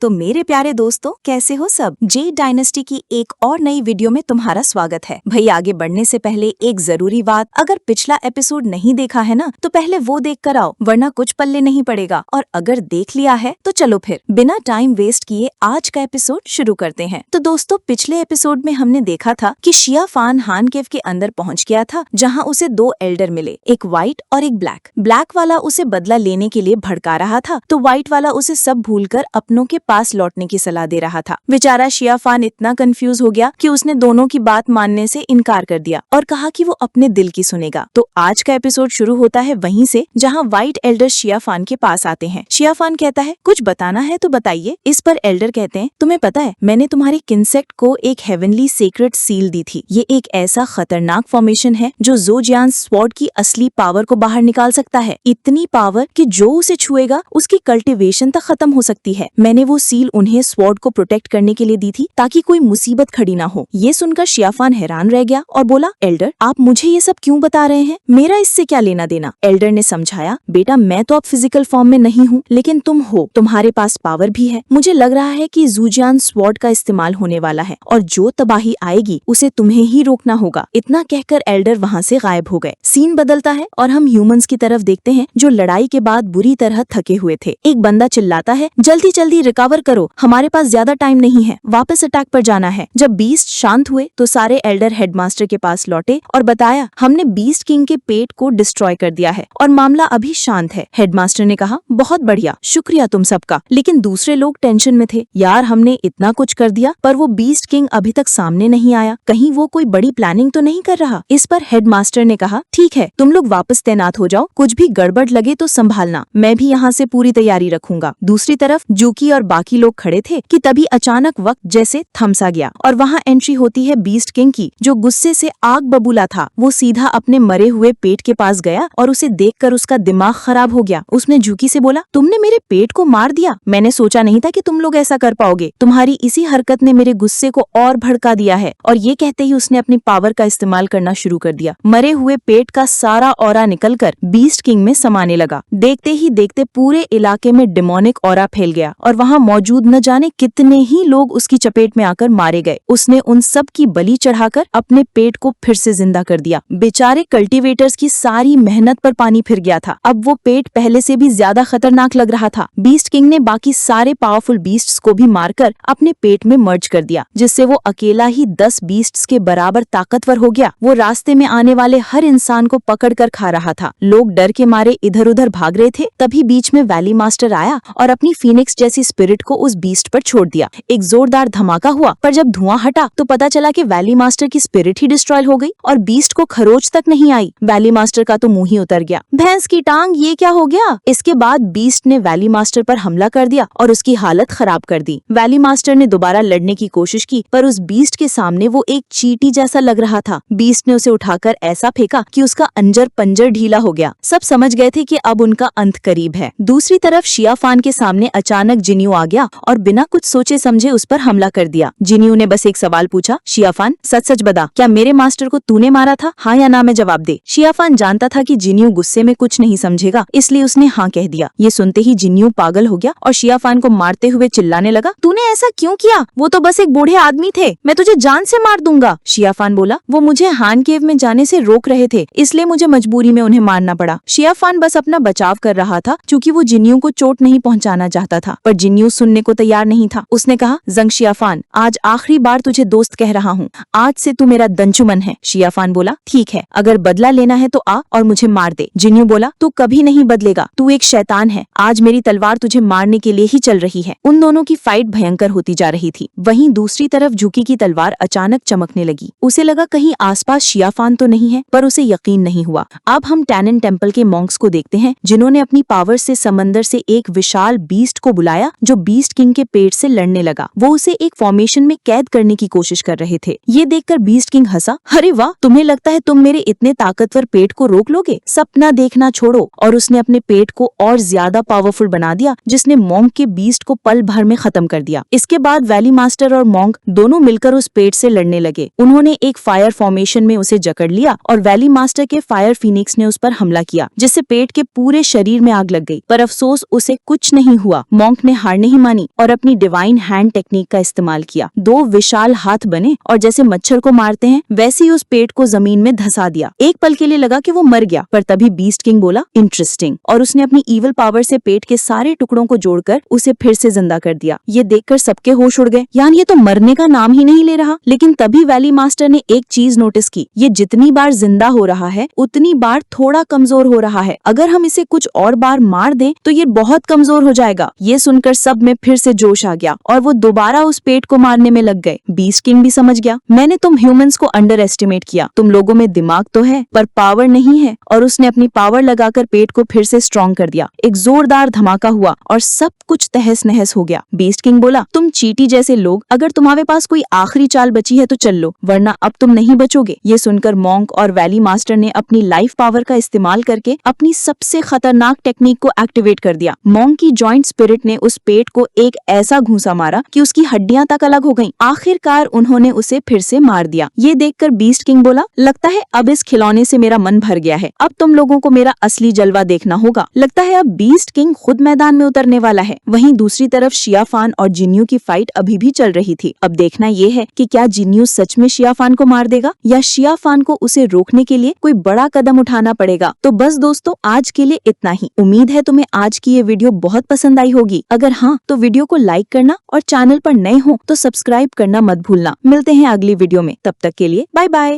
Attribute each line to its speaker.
Speaker 1: तो मेरे प्यारे दोस्तों, कैसे हो सब। जे डायनेस्टी की एक और नई वीडियो में तुम्हारा स्वागत है। भाई आगे बढ़ने से पहले एक जरूरी बात, अगर पिछला एपिसोड नहीं देखा है ना तो पहले वो देख कर आओ, वरना कुछ पल्ले नहीं पड़ेगा। और अगर देख लिया है तो चलो फिर बिना टाइम वेस्ट किए आज का एपिसोड शुरू करते हैं। तो दोस्तों, पिछले एपिसोड में हमने देखा था कि शिया फान हान केव के अंदर पहुँच गया था, जहाँ उसे दो एल्डर मिले, एक व्हाइट और एक ब्लैक। ब्लैक वाला उसे बदला लेने के लिए भड़का रहा था, तो व्हाइट वाला उसे सब भूलकर अपनों के पास लौटने की सलाह दे रहा था। बेचारा शिया फान इतना कंफ्यूज हो गया कि उसने दोनों की बात मानने से इनकार कर दिया और कहा कि वो अपने दिल की सुनेगा। तो आज का एपिसोड शुरू होता है वहीं से जहां व्हाइट एल्डर शिया फान के पास आते हैं। शिया फान कहता है, कुछ बताना है तो बताइए। इस पर एल्डर कहते हैं, तुम्हें पता है मैंने तुम्हारी किंसेक्ट को एक हेवनली सीक्रेट सील दी थी। ये एक ऐसा खतरनाक फॉर्मेशन है जो जोजियान स्वॉर्ड की असली पावर को बाहर निकाल सकता है। इतनी पावर कि जो उसे छुएगा उसकी कल्टीवेशन तक खत्म हो सकती है। मैंने वो सील उन्हें स्वॉर्ड को प्रोटेक्ट करने के लिए दी थी ताकि कोई मुसीबत खड़ी ना हो। ये सुनकर शिया फान हैरान रह गया और बोला, एल्डर आप मुझे ये सब क्यों बता रहे हैं, मेरा इससे क्या लेना देना। एल्डर ने समझाया, बेटा मैं तो अब फिजिकल फॉर्म में नहीं हूँ, लेकिन तुम हो, तुम्हारे पास पावर भी है। मुझे लग रहा है कि जोजियान स्वॉर्ड का इस्तेमाल होने वाला है और जो तबाही आएगी उसे तुम्हें ही रोकना होगा। इतना कहकर एल्डर वहाँ से गायब हो गए। सीन बदलता है और हम ह्यूमंस की तरफ देखते हैं जो लड़ाई के बाद बुरी तरह थके हुए थे। एक बंदा चिल्लाता है, जल्दी जल्दी रिकवर करो, हमारे पास ज्यादा टाइम नहीं है, वापस अटैक पर जाना है। जब बीस्ट शांत हुए तो सारे एल्डर हेडमास्टर के पास लौटे और बताया, हमने बीस्ट किंग के पेट को डिस्ट्रॉय कर दिया है और मामला अभी शांत है। हेडमास्टर ने कहा, बहुत बढ़िया, शुक्रिया तुम सबका। लेकिन दूसरे लोग टेंशन में थे, यार हमने इतना कुछ कर दिया पर वो बीस्ट किंग अभी तक सामने नहीं आया, कहीं वो कोई बड़ी प्लानिंग तो नहीं कर रहा। इस पर हेडमास्टर ने कहा, ठीक है तुम लोग वापस तैनात हो जाओ, कुछ भी गड़बड़ लगे तो संभालना, मैं भी यहाँ से पूरी तैयारी रखूंगा। दूसरी तरफ जूकी और बाकी लोग खड़े थे कि तभी अचानक वक्त जैसे थमसा गया और वहाँ एंट्री होती है बीस्ट किंग की, जो गुस्से से आग बबूला था। वो सीधा अपने मरे हुए पेट के पास गया और उसे देखकर उसका दिमाग खराब हो गया। उसने जूकी से बोला, तुमने मेरे पेट को मार दिया, मैंने सोचा नहीं था कि तुम लोग ऐसा कर पाओगे, तुम्हारी इसी हरकत ने मेरे गुस्से को और भड़का दिया है। और ये कहते ही उसने अपनी पावर का इस्तेमाल करना शुरू कर दिया। मरे हुए पेट का सारा ऑरा निकलकर बीस्ट किंग में समाने लगा। देखते ही देखते पूरे इलाके में डिमोनिक ऑरा फैल गया और वहाँ मौजूद न जाने कितने ही लोग उसकी चपेट में आकर मारे गए। उसने उन सब की बलि चढ़ाकर अपने पेट को फिर से जिंदा कर दिया। बेचारे कल्टीवेटर्स की सारी मेहनत पर पानी फिर गया था। अब वो पेट पहले से भी ज्यादा खतरनाक लग रहा था। बीस्ट किंग ने बाकी सारे पावरफुल बीस्ट्स को भी मारकर अपने पेट में मर्ज कर दिया, जिससे वो अकेला ही 10 बीस्ट्स के बराबर ताकतवर हो गया। वो रास्ते में आने वाले हर इंसान को पकड़ कर खा रहा था। लोग डर के मारे इधर उधर भाग रहे थे। तभी बीच में वैली मास्टर आया और अपनी फीनिक्स जैसी स्पिरिट को उस बीस्ट पर छोड़ दिया। एक जोरदार धमाका हुआ, पर जब धुआं हटा तो पता चला कि वैली मास्टर की स्पिरिट ही डिस्ट्रॉय हो गई और बीस्ट को खरोच तक नहीं आई। वैली मास्टर का तो मुंह ही उतर गया, भैंस की टांग, ये क्या हो गया। इसके बाद बीस्ट ने वैली मास्टर पर हमला कर दिया और उसकी हालत खराब कर दी। वैली मास्टर ने दोबारा लड़ने की कोशिश की, पर उस बीस्ट के सामने वो एक चींटी जैसा लग रहा था। बीस्ट ने उसे उठाकर ऐसा फेंका कि उसका अंजर पंजर ढीला हो गया। सब समझ गए थे कि अब उनका अंत करीब है। दूसरी तरफ शिया फान के सामने अचानक जिन्यू आ गया और बिना कुछ सोचे समझे उस पर हमला कर दिया। जिन्यू ने बस एक सवाल पूछा, शिया फान सच सच बता, क्या मेरे मास्टर को तूने मारा था, हाँ या ना में जवाब दे। शिया फान जानता था कि जिन्यू गुस्से में कुछ नहीं समझेगा, इसलिए उसने हाँ कह दिया। ये सुनते ही जिन्यू पागल हो गया और शिया फान को मारते हुए चिल्लाने लगा, तूने ऐसा क्यों किया, वो तो बस एक बूढ़े आदमी थे, मैं तुझे जान से मार दूंगा। शिया फान बोला, वो मुझे हान केव में जाने से रोक रहे थे, इसलिए मुझे मजबूरी में उन्हें मारना पड़ा। शिया फान बस अपना बचाव कर रहा था क्योंकि वो जिन्यू को चोट नहीं पहुंचाना चाहता था, पर जिन्यू सुनने को तैयार नहीं था। उसने कहा, जंग शिया फान, आज आखिरी बार तुझे दोस्त कह रहा हूँ, आज से तू मेरा दंचुमन है। शिया फान बोला, ठीक है, अगर बदला लेना है तो आ और मुझे मार दे। जिन्यू बोला, तू कभी नहीं बदलेगा, तू एक शैतान है, आज मेरी तलवार तुझे मारने के लिए ही चल रही है। उन दोनों की फाइट भयंकर होती जा रही थी। वहीं दूसरी तरफ जूकी की तलवार अचानक चमकने लगी। उसे लगा कहीं आसपास शिया फान तो नहीं है, पर उसे यकीन नहीं हुआ। अब हम टैनन टेम्पल के मॉन्क्स को देखते हैं, जिन्होंने अपनी पावर से समंदर से एक विशाल बीस्ट को बुलाया जो बीस्ट किंग के पेट से लड़ने लगा। वो उसे एक फॉर्मेशन में कैद करने की कोशिश कर रहे थे। ये देखकर बीस्ट किंग हंसा, अरे वाह, तुम्हें लगता है तुम मेरे इतने ताकतवर पेट को रोक लोगे, सपना देखना छोड़ो। और उसने अपने पेट को और ज्यादा पावरफुल बना दिया, जिसने मॉन्क के बीस्ट को पल भर में खत्म कर दिया। इसके बाद वैली मास्टर और मॉन्क दोनों मिलकर उस पेट से लड़ने लगे। उन्होंने एक फायर फॉर्मेशन में उसे जकड़ लिया और वैली मास्टर के फायर फिनिक्स ने उस पर हमला किया, जिससे पेट के पूरे शरीर में आग लग गई। पर अफसोस उसे कुछ नहीं हुआ। मॉन्क ने हारने नहीं मानी और अपनी डिवाइन हैंड टेक्निक का इस्तेमाल किया। 2 विशाल हाथ बने और जैसे मच्छर को मारते हैं वैसे ही उस पेट को जमीन में धंसा दिया। एक पल के लिए लगा कि वो मर गया, पर तभी बीस्ट किंग बोला इंटरेस्टिंग, और उसने अपनी ईविल पावर से पेट के सारे टुकड़ों को जोड़कर उसे फिर से जिंदा कर दिया। ये देखकर सबके होश उड़ गए, यानी ये तो मरने का नाम ही नहीं ले रहा। लेकिन तभी वैली मास्टर ने एक चीज नोटिस की, ये जितनी बार जिंदा हो रहा है उतनी बार थोड़ा कमजोर हो रहा है। अगर हम इसे कुछ और बार मार दें तो ये बहुत कमजोर हो जाएगा। ये सुनकर सब में फिर से जोश आ गया और वो दोबारा उस पेट को मारने में लग गए। बीस्ट किंग भी समझ गया, मैंने तुम ह्यूमंस को अंडर एस्टिमेट किया, तुम लोगों में दिमाग तो है पर पावर नहीं है, और उसने अपनी पावर लगाकर पेट को फिर से स्ट्रॉन्ग कर दिया। एक जोरदार धमाका हुआ और सब कुछ तहस नहस हो गया। बीस्ट किंग बोला, तुम चींटी जैसे लोग, अगर तुम्हारे पास कोई आखिरी चाल बची है तो चल लो, वरना अब तुम नहीं बचोगे। ये सुनकर मॉन्क और वैली मास्टर ने अपनी लाइफ पावर का इस्तेमाल करके अपनी सबसे खतरनाक टेक्निक को एक्टिवेट कर दिया। मॉन्क की जॉइंट स्पिरिट ने उस पेट को एक ऐसा घूंसा मारा कि उसकी हड्डियां तक अलग हो गईं। आखिरकार उन्होंने उसे फिर से मार दिया। ये देखकर बीस्ट किंग बोला, लगता है अब इस खिलौने से मेरा मन भर गया है, अब तुम लोगों को मेरा असली जलवा देखना होगा। लगता है अब बीस्ट किंग खुद मैदान में उतरने वाला है। वहीं दूसरी तरफ शियाफान और जिन्यू की फाइट अभी भी चल रही थी। अब देखना ये है कि क्या जिन्यू सच में शियाफान को मार देगा या शियाफान को उसे रोकने के लिए कोई बड़ा कदम उठाना पड़ेगा। तो बस दोस्तों, आज के लिए इतना ही। उम्मीद है तुम्हें आज की ये वीडियो बहुत पसंद आई होगी। अगर हाँ तो वीडियो को लाइक करना और चैनल पर नए हो तो सब्सक्राइब करना मत भूलना। मिलते हैं अगली वीडियो में, तब तक के लिए बाय बाय।